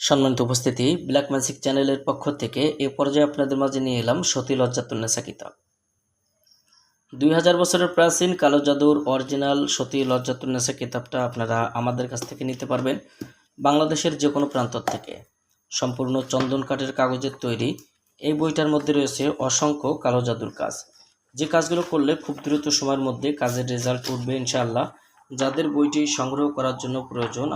সম্মানিত উপস্থিতি, black magic চ্যানেলের পক্ষ থেকে এ পর্যায়ে আপনাদের মাঝে নিয়ে এলাম সতী লজ্জাতুন্নেসা কিতাব। 2000 বছরের প্রাচীন কালো জাদুর অরিজিনাল সতী লজ্জাতুন্নেসা কিতাবটা আপনারা আমাদের কাছ থেকে নিতে পারবেন বাংলাদেশের যে কোনো প্রান্ত থেকে। সম্পূর্ণ চন্দন কাঠের কাগজের তৈরি এই বইটার মধ্যে রয়েছে অসংখ্য কালো জাদুর কাজ, যে কাজগুলো করলে খুব দ্রুত সময়ের মধ্যে কাজের রেজাল্ট উঠবে ইনশাআল্লাহ। যাদের বইটি সংগ্রহ করার জন্য প্রয়োজন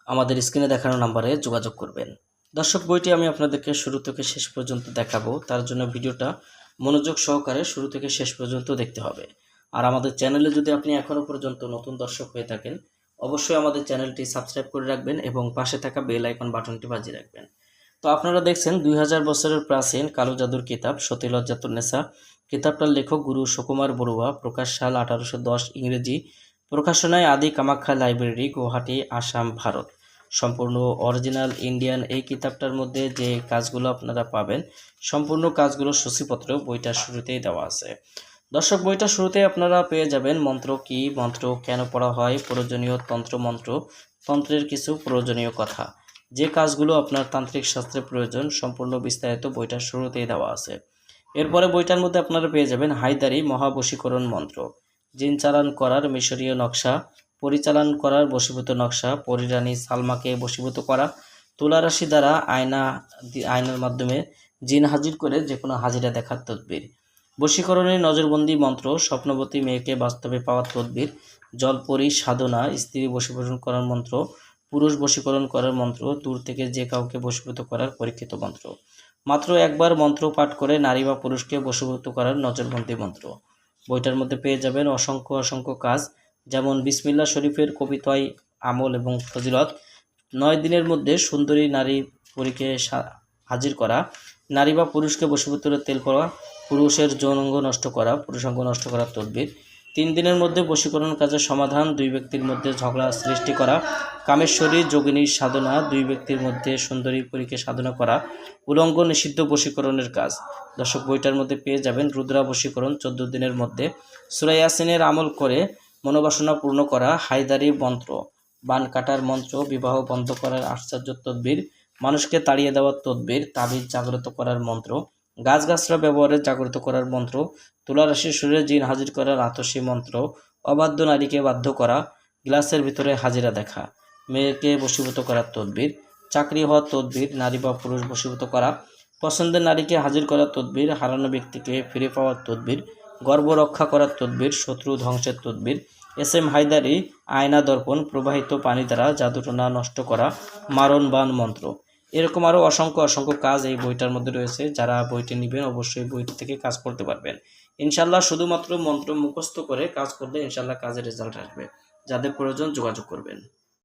আমাদের স্ক্রিনে দেখানো নাম্বারে যোগাযোগ করবেন। দর্শক, বইটি আমি আপনাদেরকে শুরু থেকে শেষ পর্যন্ত দেখাবো, তার জন্য ভিডিওটা মনোযোগ সহকারে শুরু থেকে শেষ পর্যন্ত দেখতে হবে। আর আমাদের চ্যানেলে যদি আপনি এখনও পর্যন্ত নতুন দর্শক হয়ে থাকেন, অবশ্যই আমাদের চ্যানেলটি সাবস্ক্রাইব করে রাখবেন এবং পাশে থাকা বেল আইকন বাটনটি বাজিয়ে রাখবেন। তো আপনারা দেখছেন 2000 বছরের প্রাচীন কালো জাদুর কিতাব সতী লজ্জাতুন্নেসা। কিতাবটার লেখক গুরু সুকুমার বড়ুয়া, প্রকাশ সাল 1810 ইংরেজি, প্রকাশনায় আদি কামাখ্যা লাইব্রেরি, গুয়াহাটি, আসাম, ভারত। সম্পূর্ণ অরিজিনাল ইন্ডিয়ান এই কিতাবটার মধ্যে যে কাজগুলো আপনারা পাবেন, সম্পূর্ণ কাজগুলো সূচিপত্র বইটার শুরুতেই দেওয়া আছে। দর্শক, বইটার শুরুতেই আপনারা পেয়ে যাবেন মন্ত্র কি, মন্ত্র কেন পড়া হয়, প্রয়োজনীয় তন্ত্র, তন্ত্রের কিছু প্রয়োজনীয় কথা, যে কাজগুলো আপনার তান্ত্রিক শাস্ত্রে প্রয়োজন, সম্পূর্ণ বিস্তারিত বইটার শুরুতেই দেওয়া আছে। এরপরে বইটার মধ্যে আপনারা পেয়ে যাবেন হায়দারি মহাবশীকরণ মন্ত্র, জিন চালান করার মিশরীয় নকশা, পরিচালন করার বশীভূত নকশা, পরিরানী সালমাকে বশীভূত করা, তুলারাশি দ্বারা আয়নার মাধ্যমে জিন হাজির করে যে কোনো হাজিরা দেখার তদবির, বশীকরণের নজরবন্দি মন্ত্র, স্বপ্নবতী মেয়েকে বাস্তবে পাওয়ার তদবির, জলপরি সাধনা, স্ত্রী বশীকরণ করার মন্ত্র, পুরুষ বশীকরণ করার মন্ত্র, দূর থেকে যে কাউকে বশীভূত করার পরীক্ষিত মন্ত্র, মাত্র একবার মন্ত্র পাঠ করে নারী বা পুরুষকে বশীভূত করার নজরবন্দি মন্ত্র। বইটার মধ্যে পেয়ে যাবেন অসংখ্য কাজ, যেমন বিসমিল্লাহ শরীফের কবিতায় আমল এবং ফজিলত, 9 দিনের মধ্যে সুন্দরী নারী পরীকে হাজির করা, নারী বা পুরুষকে বশীভূত তেল করা, পুরুষের যৌনাঙ্গ নষ্ট করা, পুরুষাঙ্গ নষ্ট করার তদবির, 3 দিনের মধ্যে বশীকরণ কাজের সমাধান, 2 ব্যক্তির মধ্যে ঝগড়া সৃষ্টি করা, কামেশ্বরী যোগিনীর সাধনা, 2 ব্যক্তির মধ্যে সুন্দরী পরীকে সাধনা করা, উলঙ্গ নিষিদ্ধ বশীকরণের কাজ। দর্শক, বইটার মধ্যে পেয়ে যাবেন রুদ্রা বশীকরণ, 14 দিনের মধ্যে সূরা ইয়াসিনের আমল করে মনোবাসনা পূর্ণ করা, হায়দারি মন্ত্র, বান কাটার মন্ত্র, বিবাহ বন্ধ করার আশ্চর্য তদবির, মানুষকে তাড়িয়ে দেওয়ার তদবির, তাবিজ জাগ্রত করার মন্ত্র, গাছগাছরা ব্যবহারে জাগ্রত করার মন্ত্র, তুলারাশির শরীরে জিন হাজির করার আতসী মন্ত্র, অবাধ্য নারীকে বাধ্য করা, গ্লাসের ভিতরে হাজিরা দেখা, মেয়েকে বশীভূত করার তদবির, চাকরি হওয়ার তদবির, নারী বা পুরুষ বশীভূত করা, পছন্দের নারীকে হাজির করার তদবির, হারানো ব্যক্তিকে ফিরে পাওয়ার তদবির, গর্ব রক্ষা করার তদবির, শত্রু ধ্বংসের তদবির, এস.এম. হায়দারি আয়না দর্পণ, প্রবাহিত পানি দ্বারা জাদুটনা নষ্ট করা, মারণ বান মন্ত্র। এরকম আরও অসংখ্য কাজ এই বইটার মধ্যে রয়েছে। যারা বইটি নেবেন অবশ্যই বইটি থেকে কাজ করতে পারবেন ইনশাল্লাহ। শুধুমাত্র মন্ত্র মুখস্থ করে কাজ করলে ইনশাল্লাহ কাজের রেজাল্ট আসবে। যাদের প্রয়োজন যোগাযোগ করবেন।